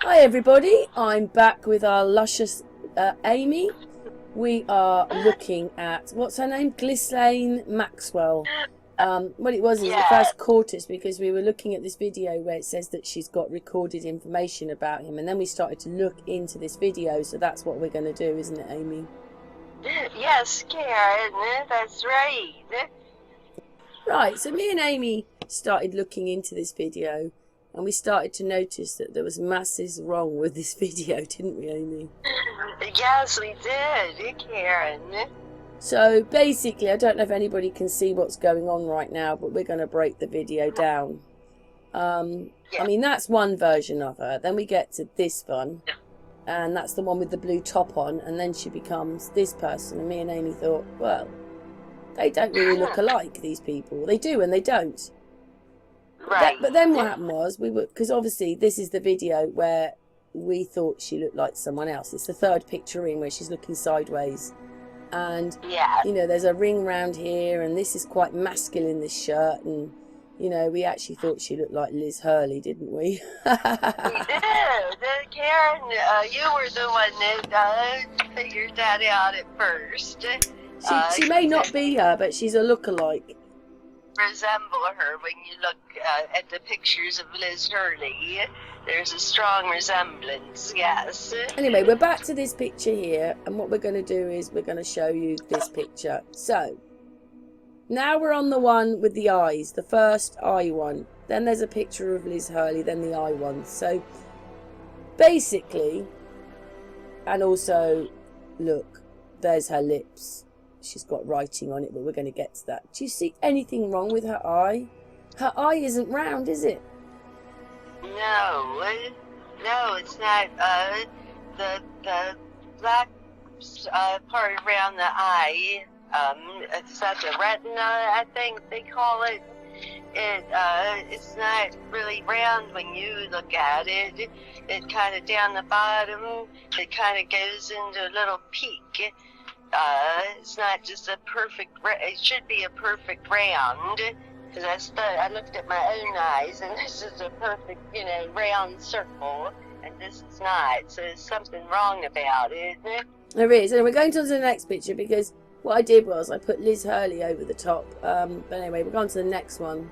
Hi everybody, I'm back with our luscious Amy. We are looking at, what's her name? Ghislaine Maxwell. What it was is it first caught us because we were looking at this video where it says that she's got recorded information about him, and then we started to look into this video, so that's what we're going to do, isn't it, Amy? Yes, Karen, that's right. Right, so me and Amy started looking into this video, and we started to notice that there was masses wrong with this video, didn't we, Amy? Yes, we did, Karen. So basically, I don't know if anybody can see what's going on right now, but we're going to break the video down. I mean, that's one version of her. Then we get to this one, and that's the one with the blue top on, and then she becomes this person. And me and Amy thought, well, they don't really look alike, these people. They do and they don't. Right. But then what happened was, because obviously this is the video where we thought she looked like someone else. It's the third picture in where she's looking sideways. And, you know, there's a ring round here, and this is quite masculine, this shirt. And, you know, we actually thought she looked like Liz Hurley, didn't we? We did. Karen, you were the one that figured that out at first. She may not be her, but she's a lookalike. Resemble her when you look at the pictures of Liz Hurley. There's a strong resemblance, yes. Anyway, we're back to this picture here, and what we're going to do is we're going to show you this picture. So, now we're on the one with the eyes, the first eye one. Then there's a picture of Liz Hurley, then the eye one. So, basically, and also, look, there's her lips. She's got writing on it, but we're going to get to that. Do you see anything wrong with her eye? Her eye isn't round, is it? No, it's not. The black part around the eye, it's not the retina, I think they call it. It's not really round when you look at it. It kind of down the bottom, it kind of goes into a little peak. It's not just a perfect, it should be a perfect round, because I looked at my own eyes, and this is a perfect, you know, round circle, and this is not, so there's something wrong about it. There is, and we're going to the next picture, because what I did was I put Liz Hurley over the top, but anyway, we're going to the next one.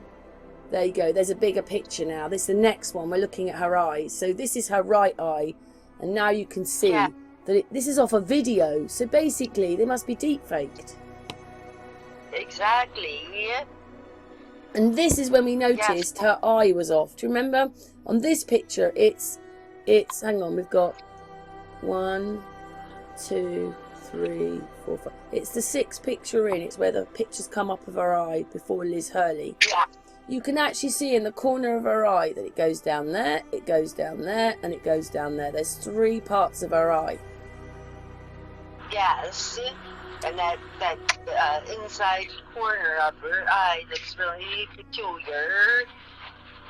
There you go, there's a bigger picture now. This is the next one, we're looking at her eyes. So this is her right eye, and now you can see that this is off a video, so basically they must be deep faked. Exactly. And this is when we noticed her eye was off. Do you remember? On this picture, it's hang on, we've got 1, 2, 3, 4, 5. It's the 6th picture in. It's where the pictures come up of her eye before Liz Hurley. Yeah. You can actually see in the corner of her eye that it goes down there, it goes down there, and it goes down there. There's 3 parts of her eye. Yes, and that inside corner of her eye looks really peculiar.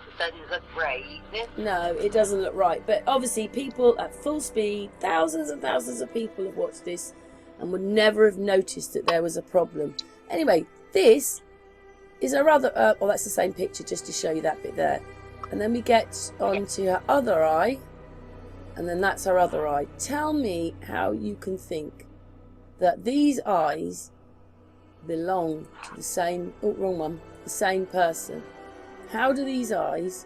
It doesn't look right. No, it doesn't look right. But obviously people at full speed, thousands and thousands of people have watched this and would never have noticed that there was a problem. Anyway, this is her other, well, that's the same picture, just to show you that bit there. And then we get on to her other eye, and then that's her other eye. Tell me how you can think that these eyes belong to the same, oh, wrong one, the same person. How do these eyes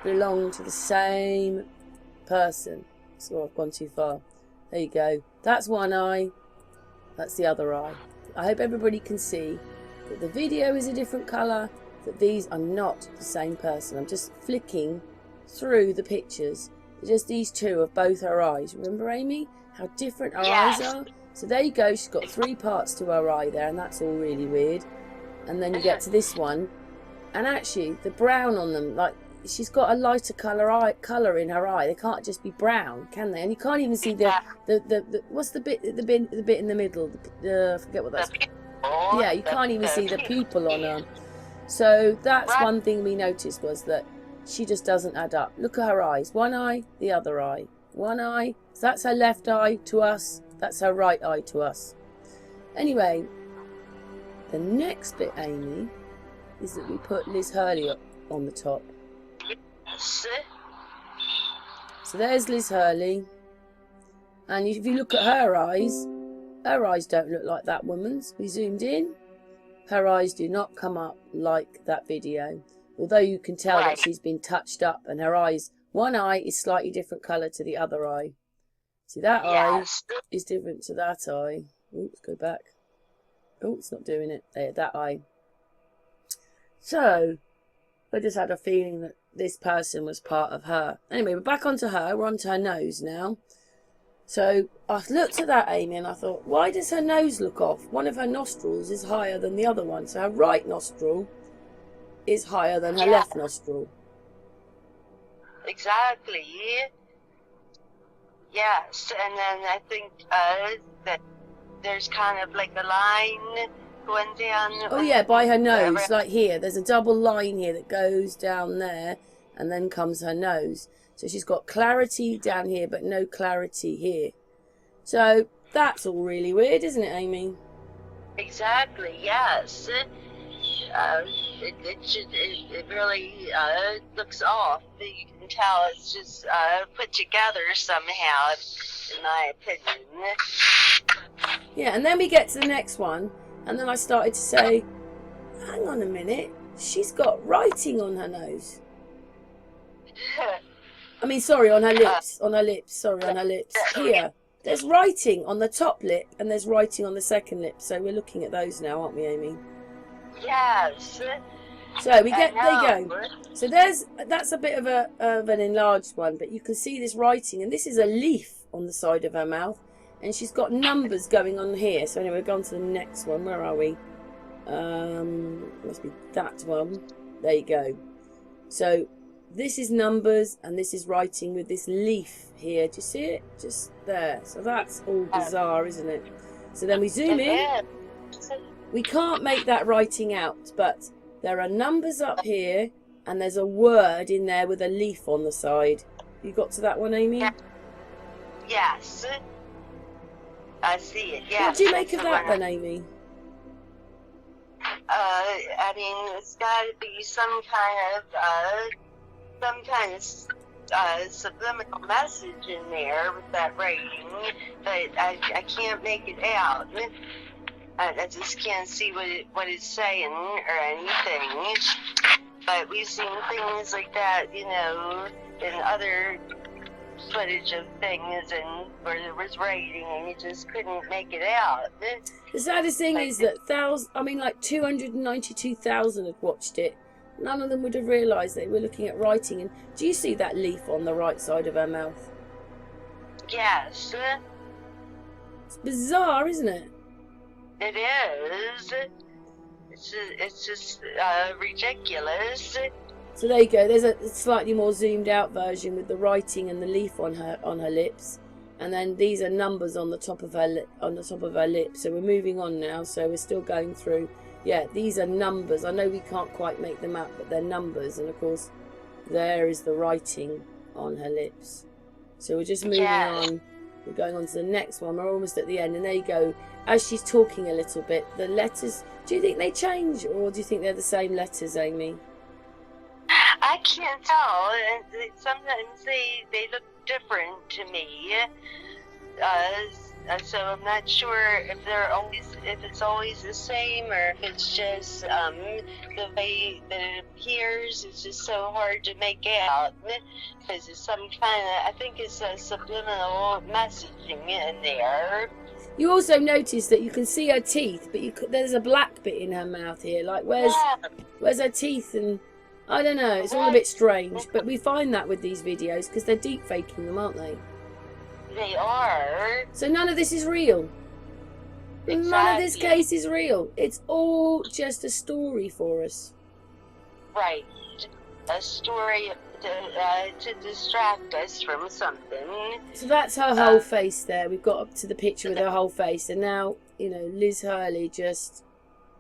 belong to the same person? So I've gone too far. There you go. That's one eye, that's the other eye. I hope everybody can see that the video is a different colour, that these are not the same person. I'm just flicking through the pictures. Just these two of both her eyes. Remember, Amy, how different her eyes are? So there you go. She's got 3 parts to her eye there, and that's all really weird. And then you get to this one, and actually the brown on them, like she's got a lighter colour in her eye. They can't just be brown, can they? And you can't even see the what's the bit in the middle? I forget what that's. Yeah, you can't even see the pupil on her. So that's one thing we noticed, was that she just doesn't add up. Look at her eyes. One eye, the other eye. One eye. So that's her left eye to us. That's her right eye to us. Anyway, the next bit, Amy, is that we put Liz Hurley up on the top. Yes. So there's Liz Hurley. And if you look at her eyes don't look like that woman's. We zoomed in. Her eyes do not come up like that video. Although you can tell that she's been touched up and her eyes, one eye is slightly different colour to the other eye. See, that eye is different to that eye. Oh, let's go back. Oh, it's not doing it. There, that eye. So, I just had a feeling that this person was part of her. Anyway, we're back onto her. We're onto her nose now. So, I looked at that, Amy, and I thought, why does her nose look off? One of her nostrils is higher than the other one. So, her right nostril is higher than her left nostril. Exactly. Yes, and then I think that there's kind of like a line going down. Oh yeah, by her nose, like here. There's a double line here that goes down there and then comes her nose. So she's got clarity down here but no clarity here. So that's all really weird, isn't it, Amy? Exactly, yes. It really looks off. You can tell it's just put together somehow, in my opinion. Yeah, and then we get to the next one, and then I started to say, hang on a minute, she's got writing on her nose. I mean, sorry, on her lips. On her lips, sorry, on her lips. Here, there's writing on the top lip, and there's writing on the second lip. So we're looking at those now, aren't we, Amy? Yes. So we get, there you go. So that's a bit of an enlarged one, but you can see this writing, and this is a leaf on the side of her mouth, and she's got numbers going on here. So anyway, we're going to the next one. Where are we? Must be that one. There you go. So this is numbers, and this is writing with this leaf here. Do you see it? Just there. So that's all bizarre, isn't it? So then we zoom in. We can't make that writing out, but there are numbers up here, and there's a word in there with a leaf on the side. You got to that one, Amy? Yes. I see it, yes. What do you make of that then, Amy? I mean, it's got to be some kind of subliminal message in there with that writing, but I can't make it out. I just can't see what it's saying or anything. But we've seen things like that, you know, in other footage of things, and where there was writing and you just couldn't make it out. The saddest thing is that 292,000 had watched it. None of them would have realised they were looking at writing. And do you see that leaf on the right side of her mouth? Yes. It's bizarre, isn't it? It is. It's just ridiculous. So there you go. There's a slightly more zoomed out version with the writing and the leaf on her lips, and then these are numbers on the top of her lips. So we're moving on now. So we're still going through. Yeah, these are numbers. I know we can't quite make them out, but they're numbers, and of course, there is the writing on her lips. So we're just moving on. We're going on to the next one. We're almost at the end, and there you go. As she's talking a little bit, the letters. Do you think they change, or do you think they're the same letters, Amy? I can't tell. Sometimes they look different to me. So I'm not sure if it's always the same, or if it's just the way that it appears. It's just so hard to make out, because it's some kind of, I think it's a subliminal messaging in there. You also notice that you can see her teeth, but there's a black bit in her mouth here. Like where's her teeth? And I don't know. It's all a bit strange, but we find that with these videos because they're deep faking them, aren't they? They are. So none of this is real. Exactly. None of this case is real. It's all just a story for us. Right. A story to distract us from something. So that's her whole face there. We've got up to the picture with her whole face. And now, you know, Liz Hurley just...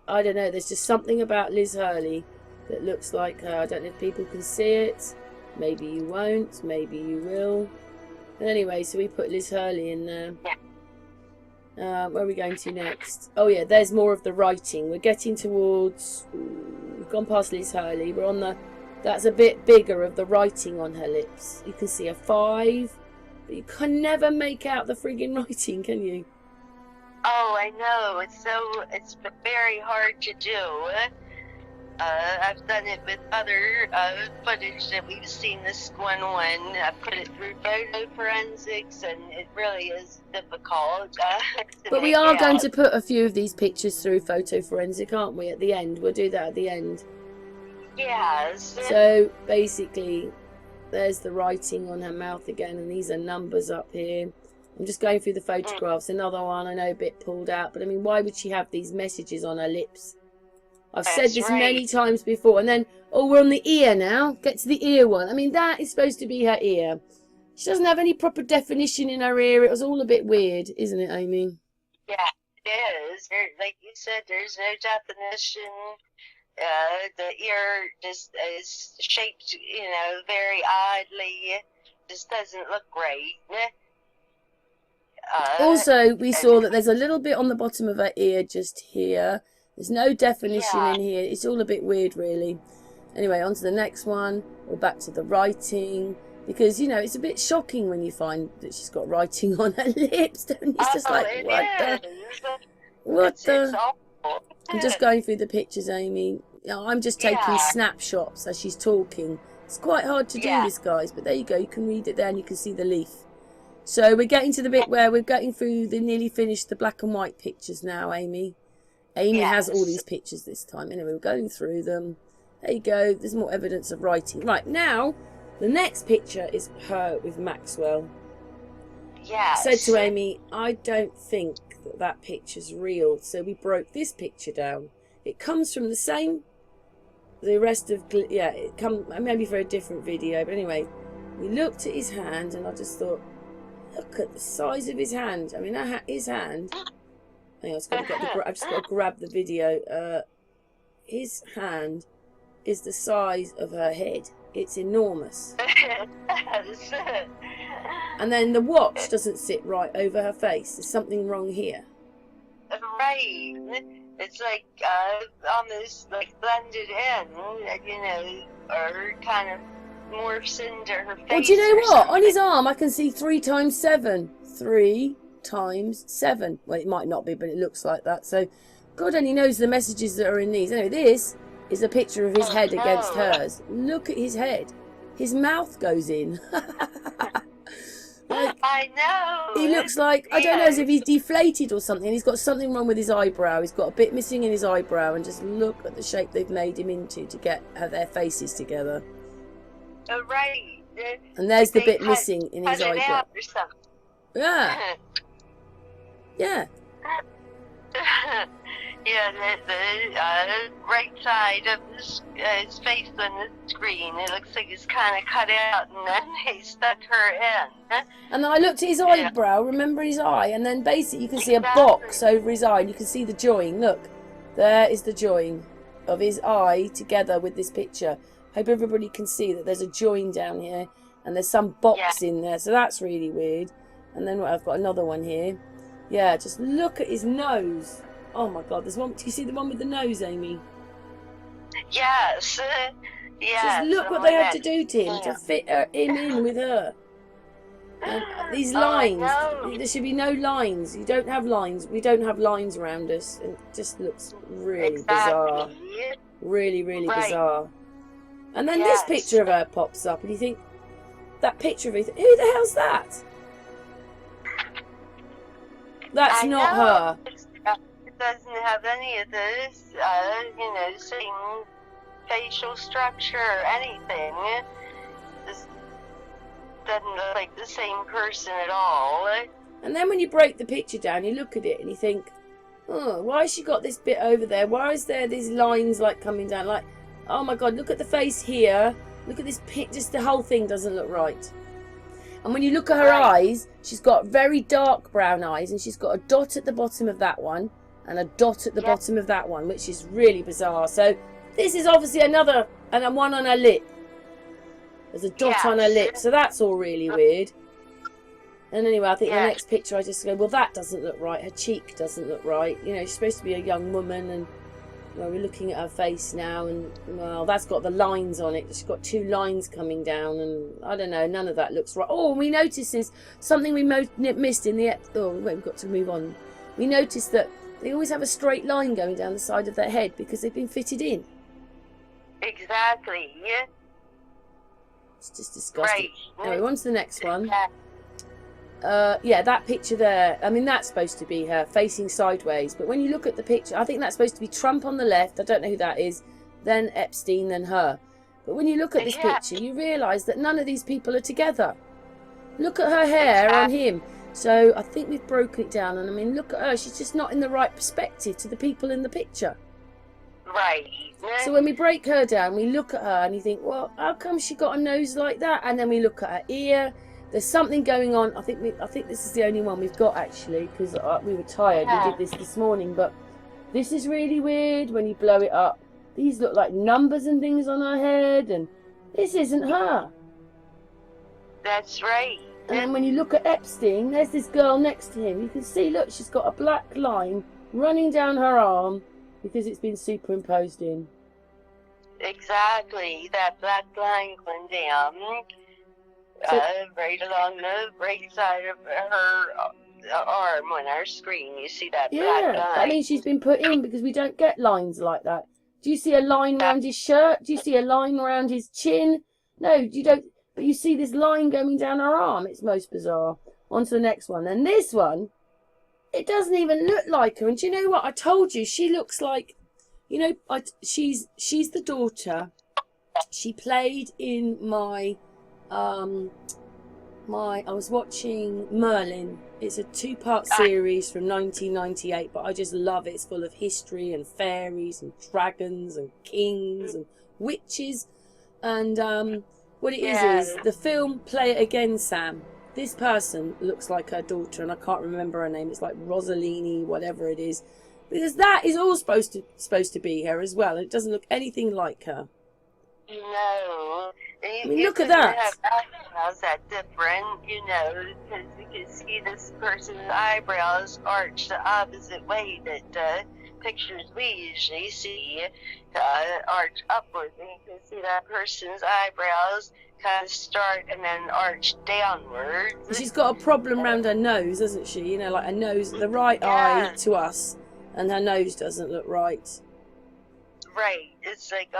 I don't know. There's just something about Liz Hurley that looks like her. I don't know if people can see it. Maybe you won't. Maybe you will. But anyway, so we put Liz Hurley in there. Yeah. Where are we going to next? Oh yeah, there's more of the writing. We're getting towards... we've gone past Liz Hurley. We're on the That's a bit bigger of the writing on her lips. You can see a 5, but you can never make out the friggin' writing, can you? Oh, I know. It's very hard to do. I've done it with other footage that we've seen. This one, I put it through photo forensics, and it really is difficult. But we are going to put a few of these pictures through photo forensic, aren't we, at the end? We'll do that at the end. Yes. So basically, there's the writing on her mouth again, and these are numbers up here. I'm just going through the photographs. Another one, I know, a bit pulled out, but I mean, why would she have these messages on her lips? I've said this many times before. And then, oh, we're on the ear now. Get to the ear one. I mean, that is supposed to be her ear. She doesn't have any proper definition in her ear. It was all a bit weird, isn't it, Amy? Yeah, it is. Like you said, there's no definition. The ear just is shaped, very oddly. Just doesn't look right. Also, we saw that there's a little bit on the bottom of her ear just here. There's no definition in here. It's all a bit weird, really. Anyway, on to the next one. We're back to the writing. Because, it's a bit shocking when you find that she's got writing on her lips. It's just like, what the? I'm just going through the pictures, Amy. I'm just taking snapshots as she's talking. It's quite hard to do this, guys. But there you go. You can read it there and you can see the leaf. So we're getting to the bit where we're getting through nearly finished the black and white pictures now, Amy. Amy has all these pictures this time. Anyway, we're going through them. There you go. There's more evidence of writing. Right, now, the next picture is her with Maxwell. Yeah. I said to Amy, I don't think that picture's real. So we broke this picture down. It comes from the rest of, maybe for a different video. But anyway, we looked at his hand and I just thought, look at the size of his hand. I mean, his hand... Hang on, I've just got to grab the video. His hand is the size of her head. It's enormous. And then the watch doesn't sit right over her face. There's something wrong here. Right. It's like almost like blended in, or kind of morphs into her face. Well, do you know what? On his arm, I can see 3 times 7. 3 times 7. Well, it might not be, but it looks like that. So God only knows the messages that are in these. Anyway, this is a picture of his head against hers. Look at his head. His mouth goes in. I know. He looks like, I don't know, as if he's deflated or something. He's got something wrong with his eyebrow. He's got a bit missing in his eyebrow. And just look at the shape they've made him into to get their faces together. Oh, right. And there's the bit missing in his eyebrow. Yeah. Yeah. Yeah, the right side of his face on the screen, it looks like it's kind of cut out, and then they stuck her in. And then I looked at his eyebrow, remember his eye, and then basically you can see a box over his eye, and you can see the join. Look, there is the join of his eye together with this picture. Hope everybody can see that there's a join down here, and there's some box in there, so that's really weird. And then I've got another one here. Yeah, just look at his nose. Oh my God, there's one. Do you see the one with the nose, Amy? Yes. Just look what they had to do to him to fit him in with her. And these lines. There should be no lines. You don't have lines. We don't have lines around us. And it just looks really bizarre. Really, really bizarre. And then this picture of her pops up, and you think, that picture of her, who the hell's that? That's not her. It doesn't have any of this, same facial structure or anything. This doesn't look like the same person at all. And then when you break the picture down, you look at it and you think, oh, why has she got this bit over there? Why is there these lines like coming down? Like, oh my God, look at the face here. Look at this just the whole thing doesn't look right. And when you look at her eyes, she's got very dark brown eyes, and she's got a dot at the bottom of that one and a dot at the bottom of that one, which is really bizarre. So this is obviously another, and one on her lip. There's a dot on her lip, so that's all really weird. And anyway, I think the next picture I just go, well, that doesn't look right. Her cheek doesn't look right. You know, she's supposed to be a young woman, and Well, we're looking at her face now, and well, that's got the lines on it. She's got 2 lines coming down, and I don't know, none of that looks right. Oh, and we noticed this something we missed in the. Oh, wait, we've got to move on. We noticed that they always have a straight line going down the side of their head because they've been fitted in. Exactly. It's just disgusting. Right. Anyway, on to the next one. Yeah, that picture there, I mean, that's supposed to be her facing sideways. But when you look at the picture, I think that's supposed to be Trump on the left. I don't know who that is. Then Epstein, then her. But when you look at this picture, you realise that none of these people are together. Look at her hair on him. So I think we've broken it down. And I mean, look at her. She's just not in the right perspective to the people in the picture. Right. So when we break her down, we look at her and you think, well, how come she got a nose like that? And then we look at her ear. There's something going on. I think this is the only one we've got, actually, because we were tired. We did this morning, but this is really weird when you blow it up. These look like numbers and things on her head, and this isn't her. That's right. And then when you look at Epstein, there's this girl next to him. You can see, look, she's got a black line running down her arm because it's been superimposed in. Exactly. That black line going down. So, right along the right side of her arm on our screen, you see that black line. That means she's been put in because we don't get lines like that. Do you see a line around his shirt? Do you see a line around his chin? No, you don't. But you see this line going down her arm. It's most bizarre. On to the next one. And this one, it doesn't even look like her. And do you know what? I told you, she looks like, you know, she's the daughter. She played in my... I was watching Merlin. It's a 2-part series from 1998, but I just love it. It's full of history and fairies and dragons and kings and witches. And what it is the film Play It Again, Sam. This person looks like her daughter, and I can't remember her name. It's like Rosalini, whatever it is, because that is all supposed to be her as well. And it doesn't look anything like her. No. I mean, look at that. How's that different? You know, because you can see this person's eyebrows arch the opposite way that pictures we usually see arch upward. And you can see that person's eyebrows kind of start and then arch downwards. She's got a problem around her nose, doesn't she? You know, like her nose, the right eye to us, and her nose doesn't look right. Right, it's like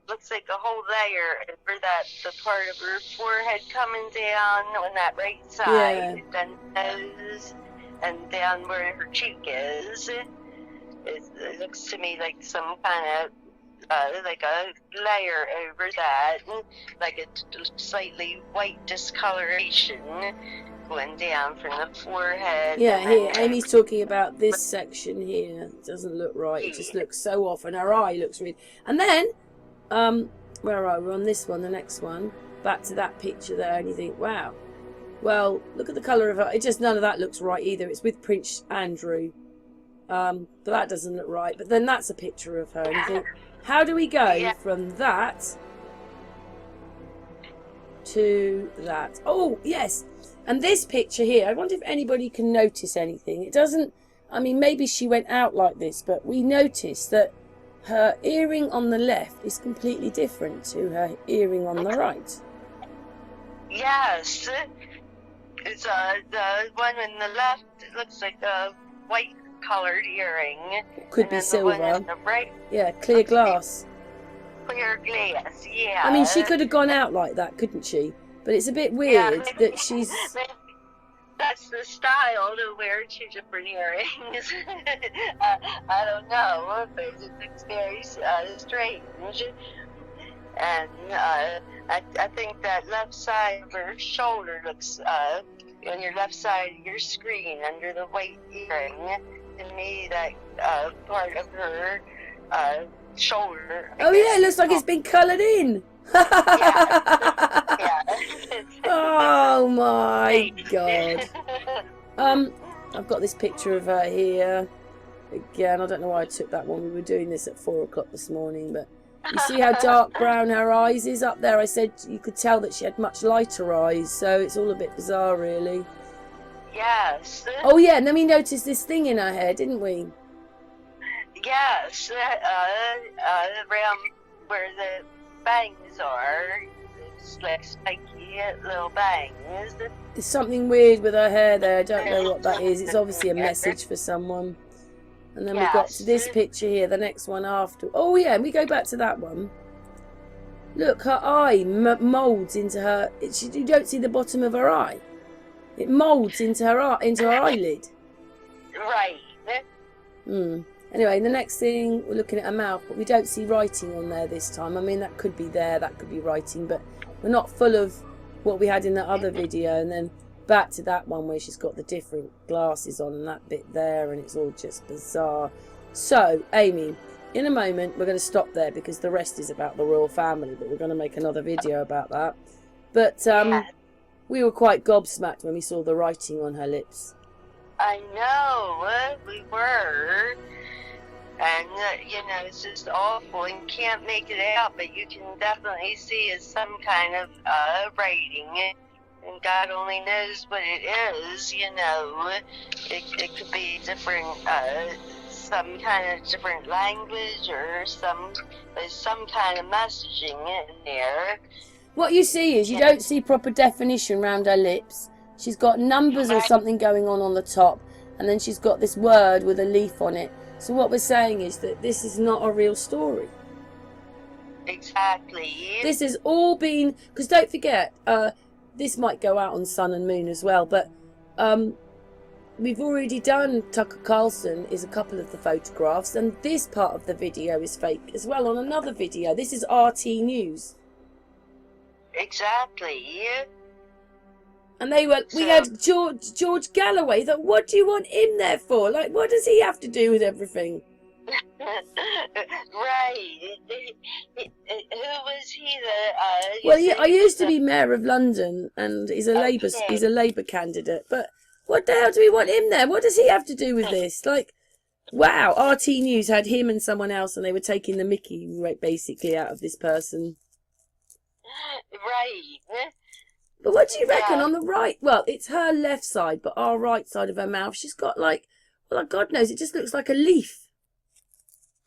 looks like a whole layer over the part of her forehead coming down on that right side, then nose, and down where her cheek is. It looks to me like some kind of, like a layer over that, like a slightly white discoloration going down from the forehead. Yeah, here, Amy's talking about this section here. It doesn't look right. It just looks so off, and her eye looks really... And then, where are we? On this one, the next one. Back to that picture there, and you think, wow. Well, look at the colour of her. It just, none of that looks right either. It's with Prince Andrew. But that doesn't look right. But then that's a picture of her, and you think, how do we go from that to that? Oh, yes. And this picture here, I wonder if anybody can notice anything. It doesn't, I mean, maybe she went out like this, but we noticed that her earring on the left is completely different to her earring on the right. Yes. It's the one on the left, it looks like a white colored earring. Could be silver. The one on the right, yeah, clear glass. Clear glass, yeah. I mean, she could have gone out like that, couldn't she? But it's a bit weird that she's... That's the style to wear 2 different earrings. I don't know, but it looks very strange. And I think that left side of her shoulder looks, on your left side of your screen under the white earring, to me that part of her shoulder. Oh yeah, it looks like it's been coloured in. Yeah. Oh my god. I've got this picture of her here. Again, I don't know why I took that one. We were doing this at 4 o'clock this morning, but you see how dark brown her eyes is up there? I said you could tell that she had much lighter eyes, so it's all a bit bizarre, really. Yes. Oh yeah, and then we noticed this thing in her hair, didn't we? Yes, around where the bangs are. It's like spiky little bangs. There's something weird with her hair there. I don't know what that is. It's obviously a message for someone. And then we got to this picture here, the next one after. Oh yeah, and we go back to that one. Look, her eye moulds into her. You don't see the bottom of her eye. It moulds into her eyelid. Right. Anyway, the next thing, we're looking at her mouth, but we don't see writing on there this time. I mean, that could be there, that could be writing, but we're not full of what we had in that other video. And then back to that one where she's got the different glasses on and that bit there, and it's all just bizarre. So, Amy, in a moment, we're going to stop there because the rest is about the royal family, but we're going to make another video about that. But we were quite gobsmacked when we saw the writing on her lips. I know, we were. And, it's just awful, and you can't make it out, but you can definitely see it's some kind of writing. And God only knows what it is, It could be different, some kind of different language or there's some kind of messaging in there. What you see is you don't see proper definition around her lips. She's got numbers or something going on the top, and then she's got this word with a leaf on it. So what we're saying is that this is not a real story. Exactly. This has all been, because don't forget, this might go out on Sun and Moon as well, but we've already done Tucker Carlson is a couple of the photographs, and this part of the video is fake as well on another video. This is RT News. Exactly. And we had George Galloway. That what do you want him there for? Like, what does he have to do with everything? Right. Who was he? I used to be mayor of London, and he's a Labour candidate. But what the hell do we want him there? What does he have to do with this? Like, wow, RT News had him and someone else, and they were taking the mickey basically out of this person. Right. But what do you reckon on the right? Well, it's her left side, but our right side of her mouth, she's got like, well, God knows, it just looks like a leaf.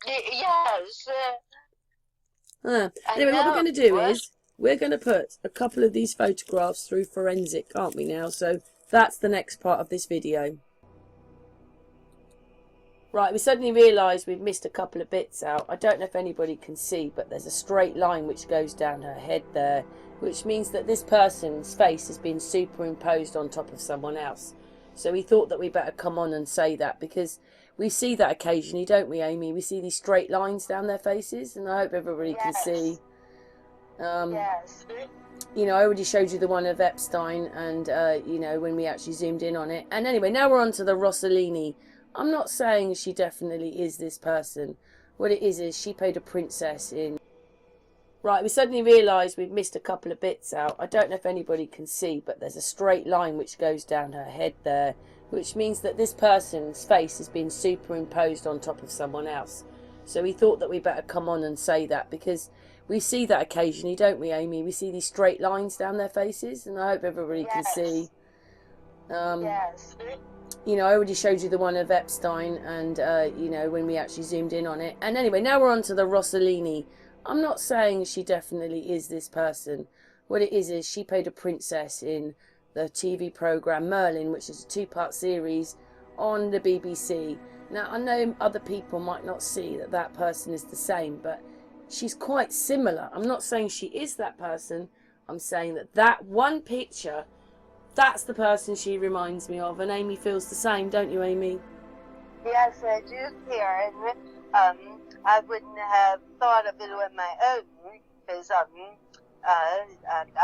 Yes. Anyway, what we're going to do is we're going to put a couple of these photographs through forensic, aren't we now? So that's the next part of this video. Right, we suddenly realised we've missed a couple of bits out. I don't know if anybody can see, but there's a straight line which goes down her head there, which means that this person's face has been superimposed on top of someone else. So we thought that we better come on and say that, because we see that occasionally, don't we, Amy? We see these straight lines down their faces, and I hope everybody can see. Yes. I already showed you the one of Epstein, and, when we actually zoomed in on it. And anyway, now we're on to the Rossellini. I'm not saying she definitely is this person. What it is she played a princess in... Right, we suddenly realised we've missed a couple of bits out. I don't know if anybody can see, but there's a straight line which goes down her head there, which means that this person's face has been superimposed on top of someone else. So we thought that we better come on and say that, because we see that occasionally, don't we, Amy? We see these straight lines down their faces, and I hope everybody can see. Yes. I already showed you the one of Epstein, and, when we actually zoomed in on it. And anyway, now we're on to the Rossellini. I'm not saying she definitely is this person. What it is she played a princess in the TV programme Merlin, which is a 2-part series on the BBC. Now, I know other people might not see that that person is the same, but she's quite similar. I'm not saying she is that person. I'm saying that that one picture, that's the person she reminds me of. And Amy feels the same, don't you, Amy? Yes, I do, Karen. I wouldn't have thought of it on my own, because I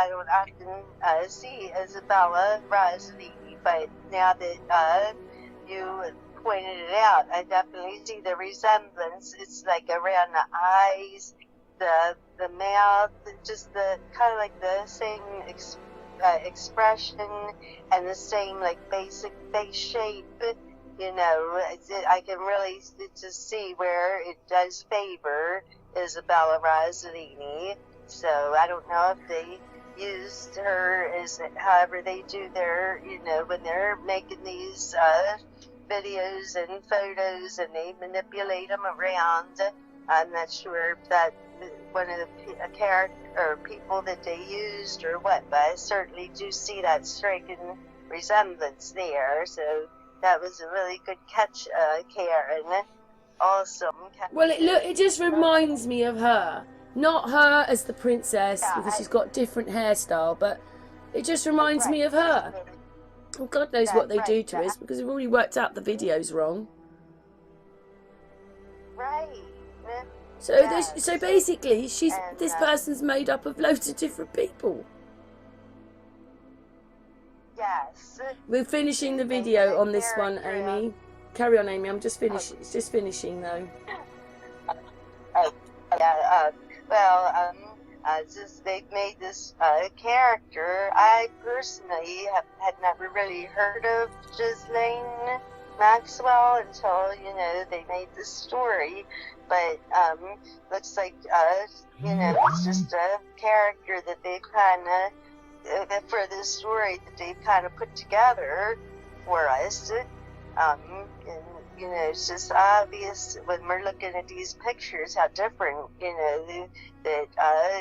don't often see Isabella Rossellini, but now that you pointed it out, I definitely see the resemblance. It's like around the eyes, the mouth, just the kind of like the same expression and the same like basic face shape. I can really just see where it does favor Isabella Rossellini. So I don't know if they used her as however they do their, when they're making these videos and photos, and they manipulate them around. I'm not sure if that one of the character or people that they used or what, but I certainly do see that striking resemblance there. So that was a really good catch, Karen. Awesome. Well, it just reminds me of her. Not her as the princess, because she's got different hairstyle, but it just reminds me of her. Well, God knows what they do to us, because we've already worked out the video's wrong. Right. So basically, this person's made up of loads of different people. Yes. We're finishing the video on this one, Amy. Carry on, Amy. I'm just finishing. It's just finishing, though. Since they've made this character, I personally had never really heard of Ghislaine Maxwell until, they made this story. But looks like, it's just a character that they've kind of, for this story that they've kind of put together for us. And, it's just obvious when we're looking at these pictures how different, that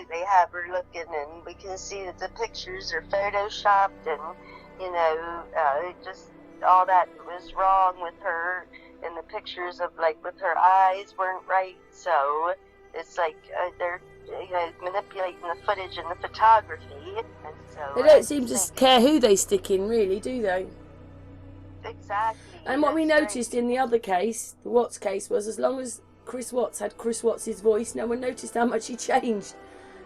they have her looking, and we can see that the pictures are photoshopped, and, just all that was wrong with her, and the pictures of, with her eyes weren't right, so it's like they're, manipulating the footage and the photography, and so... They don't seem to care who they stick in, really, do they? Exactly. And what we noticed in the other case, the Watts case, was as long as Chris Watts had Chris Watts' voice, no one noticed how much he changed.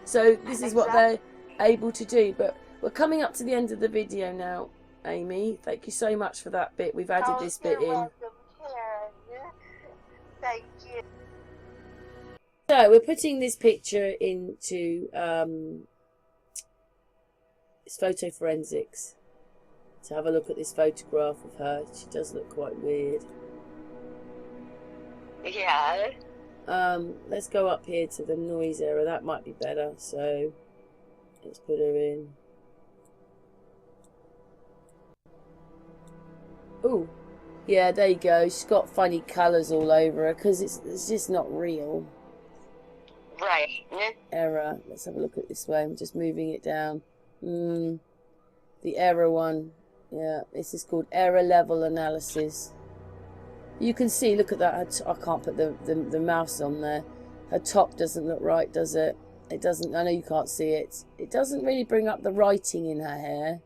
So this is what they're able to do. But we're coming up to the end of the video now, Amy. Thank you so much for that bit. We've added this bit in. Welcome, Karen. Thank you. So we're putting this picture into it's photo forensics. To have a look at this photograph of her. She does look quite weird. Yeah. Let's go up here to the noise area. That might be better. So let's put her in. Ooh. Yeah, there you go. She's got funny colours all over her because it's just not real. Right. Error. Let's have a look at this way. I'm just moving it down. The error one. Yeah, this is called error level analysis. You can see, look at that. I can't put the mouse on there. Her top doesn't look right, does it? It doesn't. I know you can't see it. It doesn't really bring up the writing in her hair.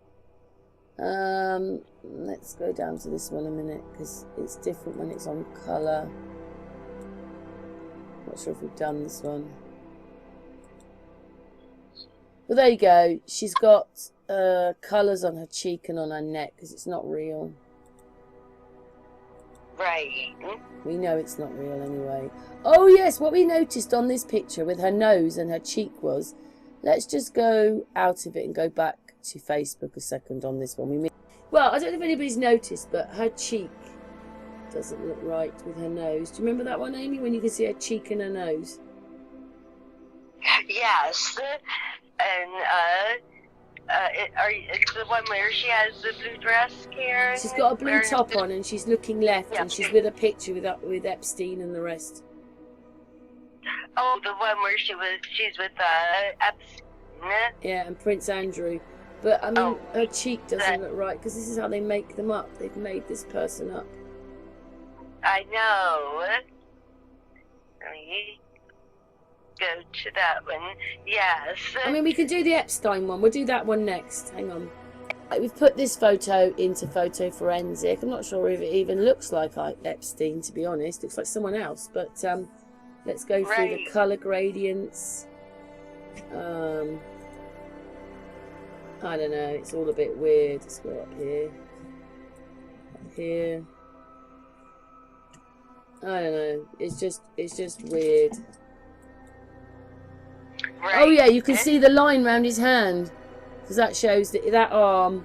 Let's go down to this one a minute because it's different when it's on colour. Not sure if we've done this one. Well, there you go. She's got colours on her cheek and on her neck because it's not real. Right. We know it's not real anyway. Oh yes, what we noticed on this picture with her nose and her cheek was, let's just go out of it and go back to Facebook a second on this one. Well, I don't know if anybody's noticed, but her cheek doesn't look right with her nose. Do you remember that one, Amy, when you can see her cheek and her nose? Yes. And it's the one where she has the blue dress, Karen? She's got a blue top on and she's looking left, and she's with a picture with Epstein and the rest. Oh, the one where she's with Epstein. Yeah, and Prince Andrew. But I mean, her cheek doesn't look right because this is how they make them up. They've made this person up. I know. Let me go to that one. Yes. I mean, we can do the Epstein one. We'll do that one next. Hang on. We've put this photo into photo forensic. I'm not sure if it even looks like Epstein, to be honest. It looks like someone else. But let's go through the colour gradients. I don't know. It's all a bit weird. Let's go up here. Up here. I don't know. It's just weird. Right. Oh yeah, you can see the line round his hand, because that shows that that arm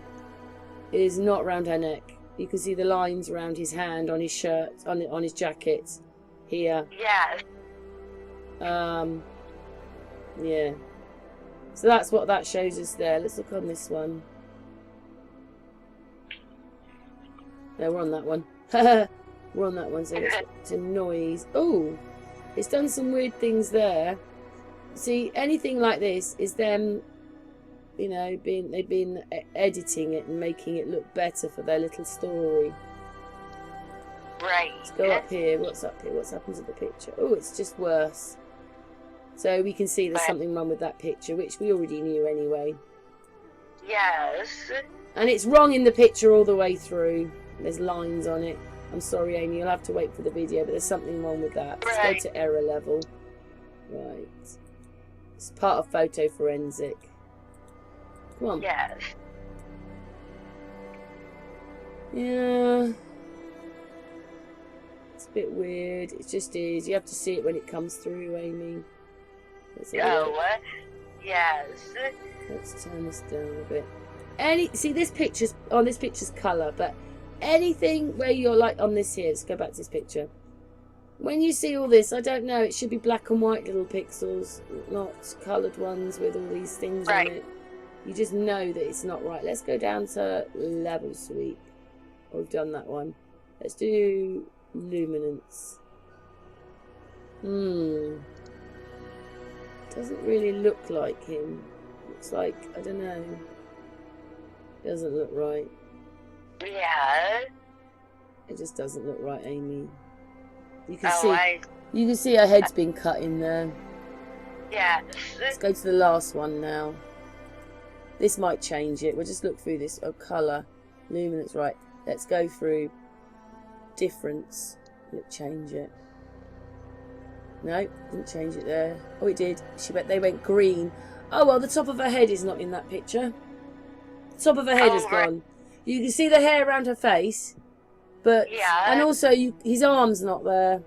is not round her neck. You can see the lines around his hand on his shirt, on his jacket, here. Yes. Yeah. So that's what that shows us there. Let's look on this one. No, we're on that one. We're on that one, so let's get to noise. Oh, it's done some weird things there. See, anything like this is them, you know, they've been editing it and making it look better for their little story. Right. Let's go up here. What's up here? What's happened to the picture? Oh, it's just worse. So we can see there's something wrong with that picture, which we already knew anyway. Yes. And it's wrong in the picture all the way through. There's lines on it. I'm sorry, Amy, you'll have to wait for the video, but there's something wrong with that. Let's go to error level. Right. It's part of photo forensic. Come on. Yes. Yeah. It's a bit weird. It just is. You have to see it when it comes through, Amy. Oh, yes. Let's turn this down a bit. See, this picture's colour, but anything where you're like on this here, let's go back to this picture. When you see all this, I don't know, it should be black and white little pixels, not coloured ones with all these things on it. You just know that it's not right. Let's go down to level sweep. Oh, we've done that one. Let's do luminance. Doesn't really look like him. Looks like, I don't know. Doesn't look right. Yeah. It just doesn't look right, Amy. You can you can see her head's been cut in there. Yes. Let's go to the last one now. This might change it. We'll just look through this. Oh, colour. Luminance, right. Let's go through difference. Let's change it. No, didn't change it there. Oh, it did. They went green. Oh, well, the top of her head is not in that picture. The top of her head has gone. You can see the hair around her face, but and also his arm's not there.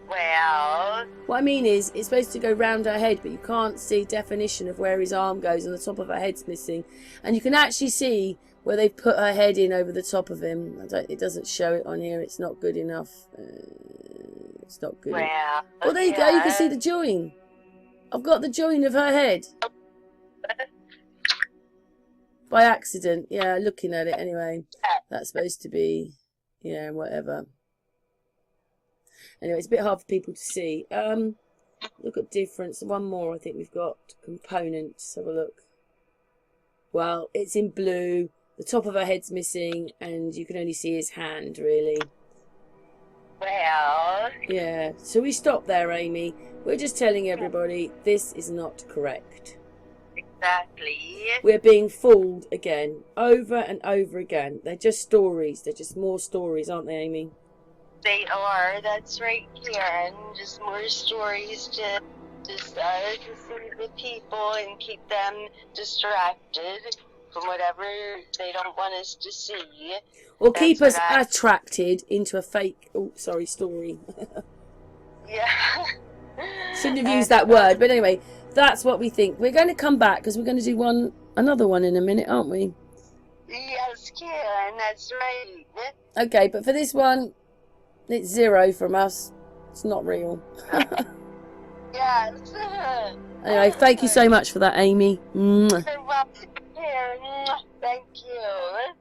Well, what I mean is, it's supposed to go round her head, but you can't see definition of where his arm goes, and the top of her head's missing. And you can actually see where they've put her head in over the top of him. It doesn't show it on here. It's not good enough. It's not good. Well, oh, there you go. You can see the join. I've got the join of her head. By accident. Yeah, looking at it anyway. That's supposed to be, yeah, whatever. Anyway, it's a bit hard for people to see. Look at difference. One more, I think we've got. Components. Have a look. Well, it's in blue. The top of her head's missing, and you can only see his hand, really. Well. Yeah, so we stop there, Amy. We're just telling everybody this is not correct. Exactly. We're being fooled again, over and over again. They're just stories. They're just more stories, aren't they, Amy? They are. That's right, Karen. Just more stories to deceive the people and keep them distracted from whatever they don't want us to see. Or keep us attracted into a fake, story. Yeah. Shouldn't have used that word, but anyway, that's what we think. We're going to come back because we're going to do another one in a minute, aren't we? Yes, Karen, that's right. Okay, but for this one, it's 0 from us. It's not real. Yes. Anyway, thank you so much for that, Amy. You're welcome, Karen. Thank you.